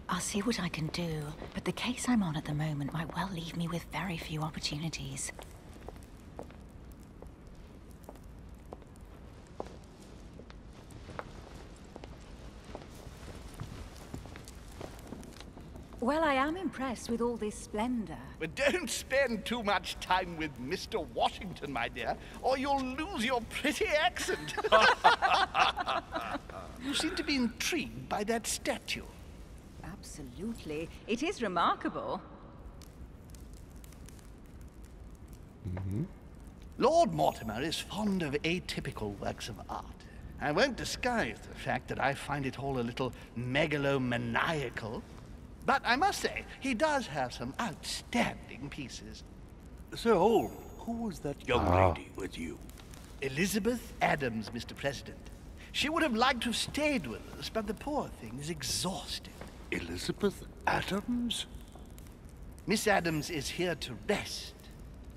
I'll see what I can do, but the case I'm on at the moment might well leave me with very few opportunities. Well, I am impressed with all this splendor. But don't spend too much time with Mr. Washington, my dear, or you'll lose your pretty accent. You seem to be intrigued by that statue. Absolutely. It is remarkable. Lord Mortimer is fond of atypical works of art. I won't disguise the fact that I find it all a little megalomaniacal. But I must say, he does have some outstanding pieces. Sir Holm, who was that young lady with you? Elizabeth Adams, Mr. President. She would have liked to have stayed with us, but the poor thing is exhausted. Elizabeth Adams? Miss Adams is here to rest.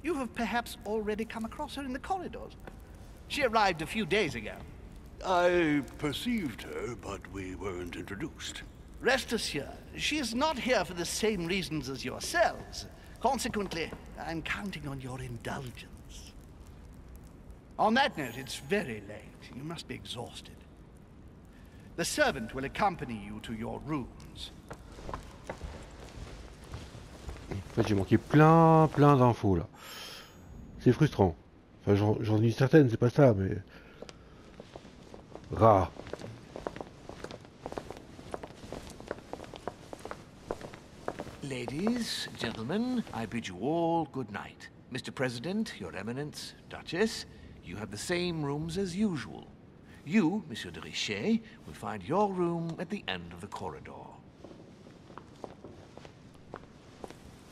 You have perhaps already come across her in the corridors. She arrived a few days ago. I perceived her, but we weren't introduced. Rest assured, she is not here for the same reasons as yourselves. Consequently, I'm counting on your indulgence. On that note, it's very late. You must be exhausted. The servant will accompany you to your rooms. En fait, j'ai manqué plein d'infos là. C'est frustrant. Enfin, j'en ai certaines, c'est pas ça, mais... Rare. Ladies, gentlemen, I bid you all good night. Mr. President, Your Eminence, Duchess, you have the same rooms as usual. You, Monsieur de Richet, will find your room at the end of the corridor.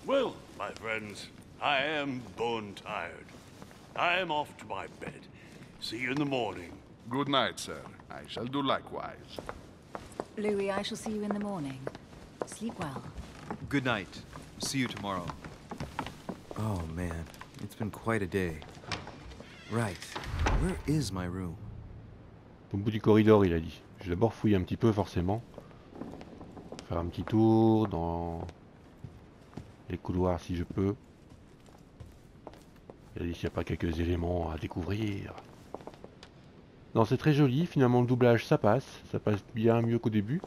Well, my friends, I am bone tired. I am off to my bed. See you in the morning. Good night, sir. I shall do likewise. Louis, I shall see you in the morning. Sleep well. Good night. See you tomorrow. Oh man, it's been quite a day. Right, where is my room? Au bout du corridor, il a dit. Je vais d'abord fouiller un petit peu, forcément. Faire un petit tour dans les couloirs si je peux. Il a dit s'il n'y a pas quelques éléments à découvrir. Non, c'est très joli. Finalement, le doublage, ça passe. Ça passe bien mieux qu'au début.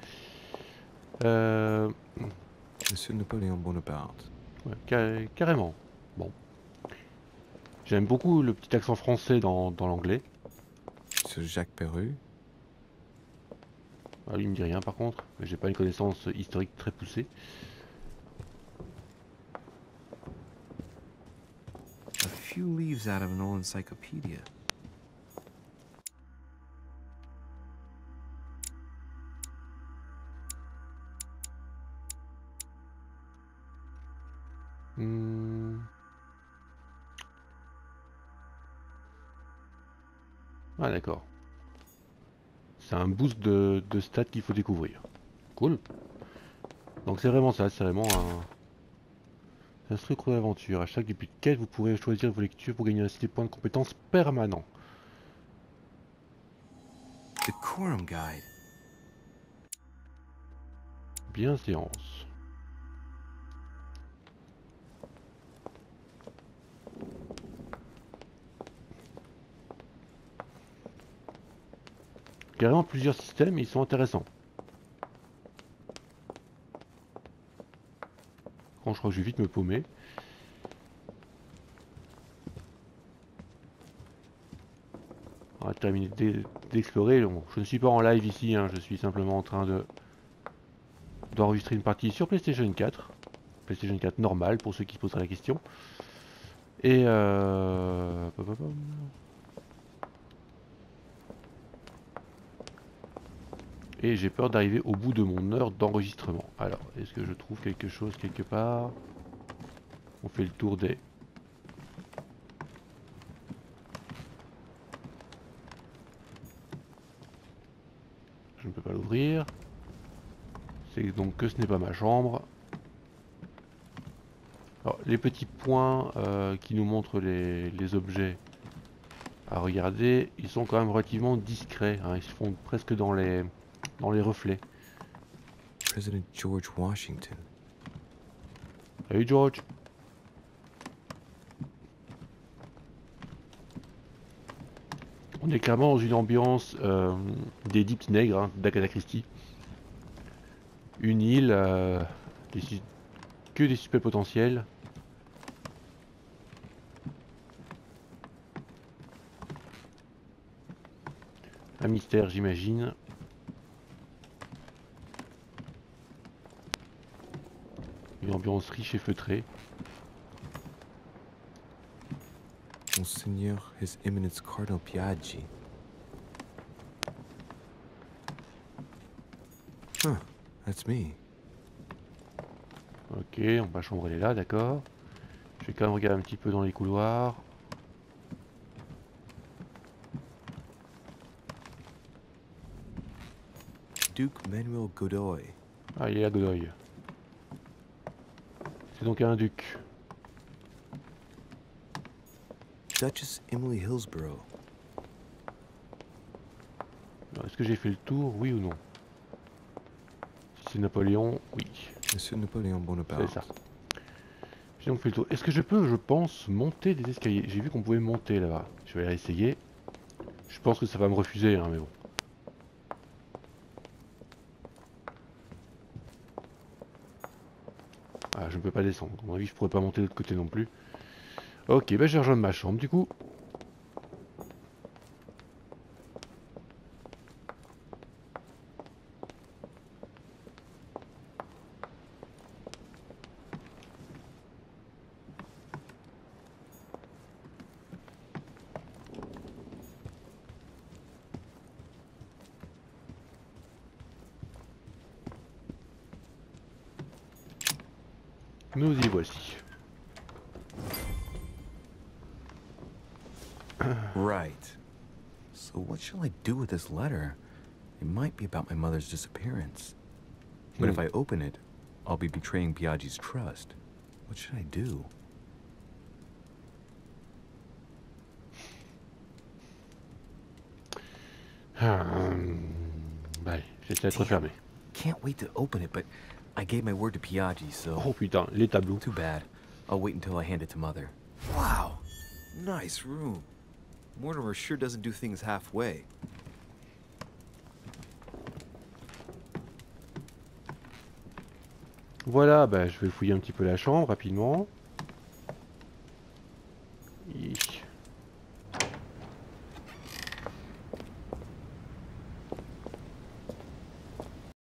Monsieur Napoléon Bonaparte. Ouais, carrément. Bon. J'aime beaucoup le petit accent français dans l'anglais. Monsieur Jacques Perru. Ah, lui, il me dit rien par contre. J'ai pas une connaissance historique très poussée. few leaves out of an old encyclopedia. Ah d'accord. C'est un boost de stats qu'il faut découvrir. Cool. Donc c'est vraiment ça, c'est vraiment un truc d'aventure. À chaque début de quête, vous pourrez choisir vos lectures pour gagner un système de points de compétences permanent. Decorum guide. Bienséance. Carrément plusieurs systèmes, ils sont intéressants. Quand je crois que je vais vite me paumer. On va terminer d'explorer. Bon, je ne suis pas en live ici, hein, je suis simplement en train d'enregistrer une partie sur PlayStation 4. PlayStation 4 normal pour ceux qui se poseraient la question. Et et j'ai peur d'arriver au bout de mon heure d'enregistrement. Alors, est-ce que je trouve quelque chose quelque part? On fait le tour des... Je ne peux pas l'ouvrir. C'est donc que ce n'est pas ma chambre. Alors, les petits points qui nous montrent les objets à regarder, ils sont quand même relativement discrets, hein. Ils se font presque dans les reflets. President George Washington. Salut George. On est clairement dans une ambiance des Dips nègres, hein, d'Agatha Christie. Une île, que des suspects potentiels. Un mystère, j'imagine. Une ambiance riche et feutrée. Monseigneur, His Eminence Cardinal Piaggi. Huh, that's me. Ok, ma chambre elle est là, d'accord. Je vais quand même regarder un petit peu dans les couloirs. Duke Manuel Godoy. Ah, il est là, Godoy. C'est donc un duc. Duchess Emily Hillsborough. Est-ce que j'ai fait le tour, oui ou non? Si c'est Napoléon, oui. Monsieur Napoléon Bonaparte. C'est ça. J'ai donc fait le tour. Est-ce que je peux, je pense, monter des escaliers? J'ai vu qu'on pouvait monter là-bas. Je vais aller essayer. Je pense que ça va me refuser, hein, mais bon. Ah, je ne peux pas descendre. À mon avis, je pourrais pas monter de l'autre côté non plus. Ok, bah je vais rejoindre ma chambre du coup. Nous y voici. Right. So what shall I do with this letter? It might be about my mother's disappearance. But if I open it, I'll be betraying Piaggi's trust. What should I do? Allez, j'essaie d'être fermé. Can't wait to open it, but I gave my word to Piaggi, so... Oh putain, les tableaux. Too bad. I'll wait until I hand it to Mother. Wow! Nice room. Mortimer sure doesn't do things halfway. Voilà, bah, je vais fouiller un petit peu la chambre rapidement.